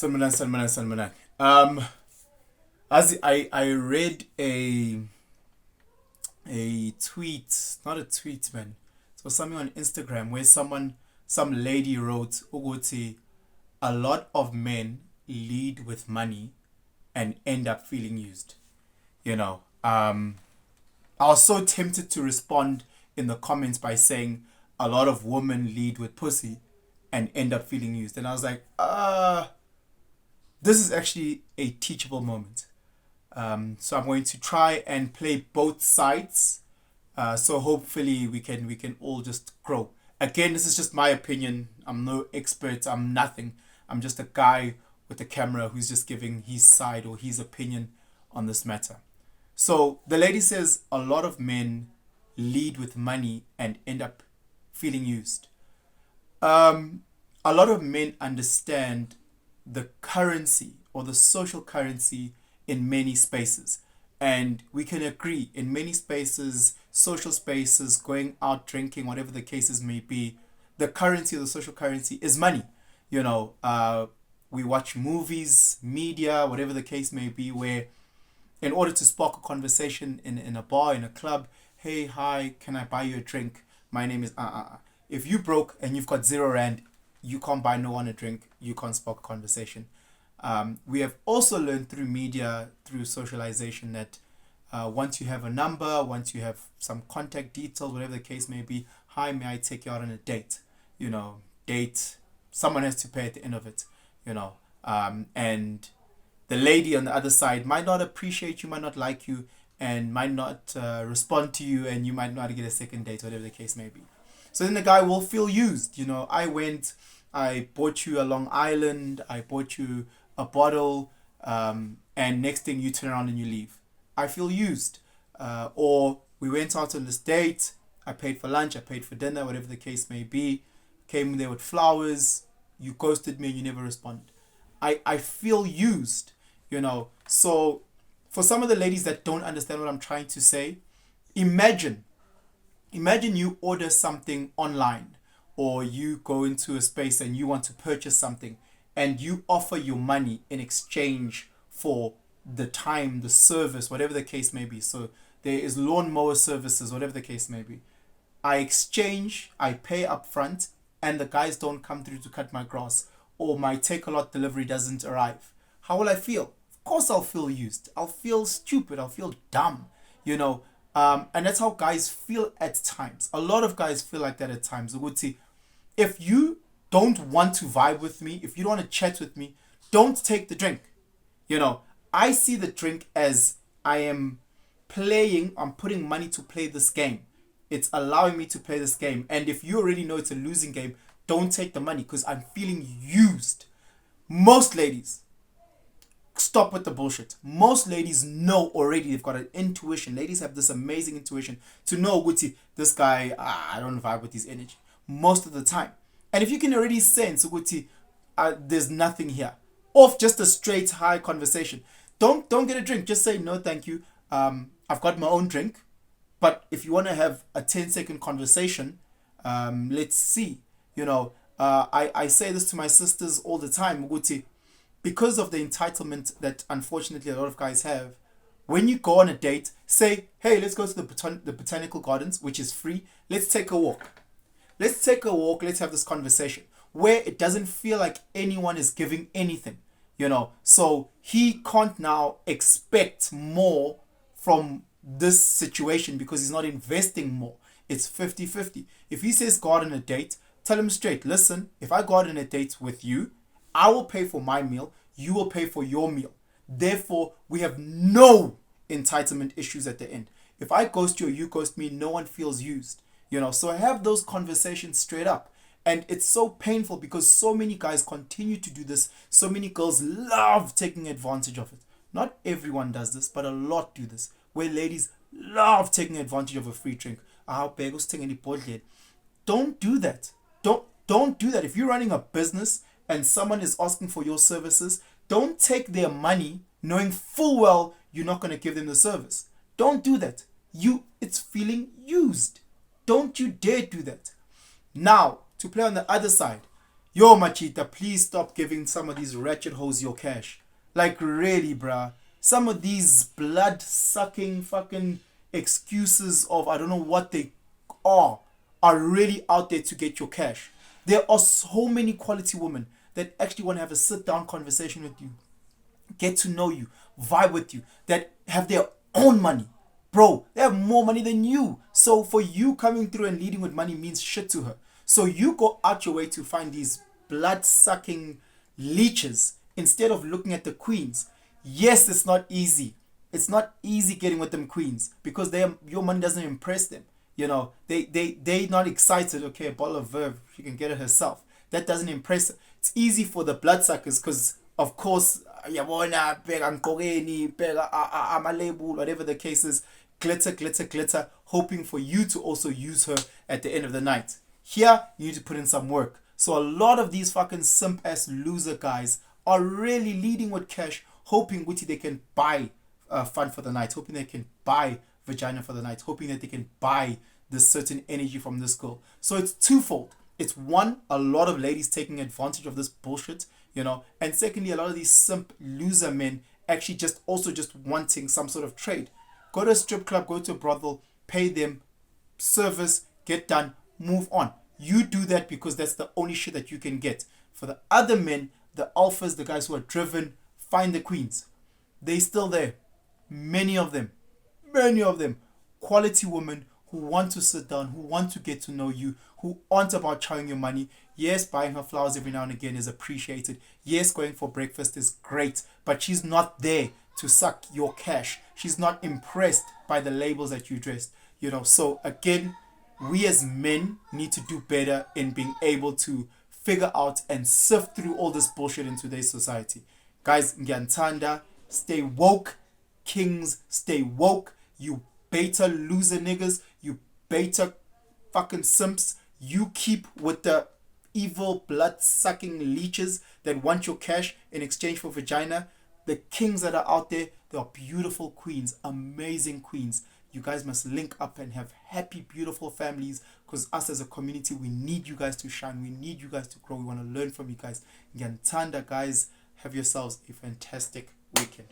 Salmanan. As I read a tweet, not a tweet, man. It was something on Instagram where some lady wrote, Uguti, a lot of men lead with money and end up feeling used. You know, I was so tempted to respond in the comments by saying a lot of women lead with pussy and end up feeling used. And I was like, this is actually a teachable moment. So I'm going to try and play both sides. So hopefully we can all just grow. Again, this is just my opinion. I'm no expert. I'm nothing. I'm just a guy with a camera who's just giving his side or his opinion on this matter. So the lady says a lot of men lead with money and end up feeling used. A lot of men understand the currency or the social currency in many spaces. And we can agree in many spaces, social spaces, going out drinking, whatever the cases may be, the currency or the social currency is money. You know, we watch movies, media, whatever the case may be, where in order to spark a conversation in a bar, in a club, hey, hi, can I buy you a drink? My name is If you broke and you've got 0 rand, you can't buy no one a drink, you can't spark a conversation. We have also learned through media, through socialization, that once you have a number, once you have some contact details, whatever the case may be, hi, may I take you out on a date? You know, date, someone has to pay at the end of it, you know. And the lady on the other side might not appreciate you, might not like you, and might not respond to you, and you might not get a second date, whatever the case may be. So then the guy will feel used. You know, I bought you a Long Island, I bought you a bottle, and next thing you turn around and you leave. I feel used. Or we went out on this date, I paid for lunch, I paid for dinner, whatever the case may be, came there with flowers, you ghosted me and you never responded. I feel used, you know. So for some of the ladies that don't understand what I'm trying to say, imagine you order something online, or you go into a space and you want to purchase something and you offer your money in exchange for the time, the service, whatever the case may be. So there is lawnmower services, whatever the case may be. I exchange, I pay up front, and the guys don't come through to cut my grass, or my Take-A-Lot delivery doesn't arrive. How will I feel? Of course I'll feel used. I'll feel stupid. I'll feel dumb, you know. And that's how guys feel at times. A lot of guys feel like that at times. Uguti, if you don't want to vibe with me, if you don't want to chat with me, don't take the drink. You know, I see the drink as I am playing, I'm putting money to play this game. It's allowing me to play this game. And if you already know it's a losing game, don't take the money because I'm feeling used. Most ladies, stop with the bullshit. Most ladies know already. They've got an intuition. Ladies have this amazing intuition to know, Guti, this guy, I don't vibe with his energy most of the time. And if you can already sense, Guti, there's nothing here, off just a straight high conversation, don't get a drink. Just say no, thank you. I've got my own drink. But if you want to have a 10-second conversation, let's see. You know, I say this to my sisters all the time, Guti, because of the entitlement that unfortunately a lot of guys have. When you go on a date, say, hey, let's go to the botanical gardens, which is free. Let's take a walk. Let's have this conversation where it doesn't feel like anyone is giving anything, you know. So he can't now expect more from this situation because he's not investing more. It's 50-50. If he says go out on a date, tell him straight, listen, if I go out on a date with you, I will pay for my meal, you will pay for your meal. Therefore, we have no entitlement issues at the end. If I ghost you or you ghost me, no one feels used. You know, so I have those conversations straight up. And it's so painful because so many guys continue to do this. So many girls love taking advantage of it. Not everyone does this, but a lot do this. Where ladies love taking advantage of a free drink. Don't do that. Don't do that. If you're running a business and someone is asking for your services, don't take their money knowing full well you're not going to give them the service. Don't do that. It's feeling used. Don't you dare do that. Now, to play on the other side, Yo, Machita, please stop giving some of these wretched hoes your cash. Like, really, bruh. Some of these blood sucking fucking excuses of I don't know what they are are really out there to get your cash. There are so many quality women that actually want to have a sit down conversation with you, get to know you, vibe with you, that have their own money. Bro, they have more money than you. So for you coming through and leading with money means shit to her. So you go out your way to find these blood sucking leeches instead of looking at the queens. Yes, it's not easy. It's not easy getting with them queens because your money doesn't impress them. You know, they not excited. Okay, a bottle of Verve, she can get it herself. That doesn't impress her. It's easy for the bloodsuckers because, of course, yabona, bheka ngqokeni, bheka ama-label, whatever the case is, glitter, glitter, glitter, hoping for you to also use her at the end of the night. Here, you need to put in some work. So a lot of these fucking simp-ass loser guys are really leading with cash, hoping Witty they can buy fun for the night, hoping they can buy vagina for the night, hoping that they can buy this certain energy from this girl. So it's twofold. It's one, a lot of ladies taking advantage of this bullshit, you know, and secondly, a lot of these simp loser men actually just also just wanting some sort of trade. Go to a strip club, go to a brothel, pay them, service, get done, move on. You do that because that's the only shit that you can get. For the other men, the alphas, the guys who are driven, find the queens. They still there. Many of them. Quality women who want to sit down, who want to get to know you, who aren't about chowing your money. Yes, buying her flowers every now and again is appreciated. Yes, going for breakfast is great, but she's not there to suck your cash. She's not impressed by the labels that you dressed. You know, so again, we as men need to do better in being able to figure out and sift through all this bullshit in today's society. Guys, Ngantanda, stay woke. Kings, stay woke. You beta loser niggas, you beta fucking simps, you keep with the evil blood sucking leeches that want your cash in exchange for vagina. The kings that are out there, they are beautiful queens, amazing queens. You guys must link up and have happy, beautiful families because us as a community, we need you guys to shine. We need you guys to grow. We want to learn from you guys. Ngantanda, guys, have yourselves a fantastic weekend.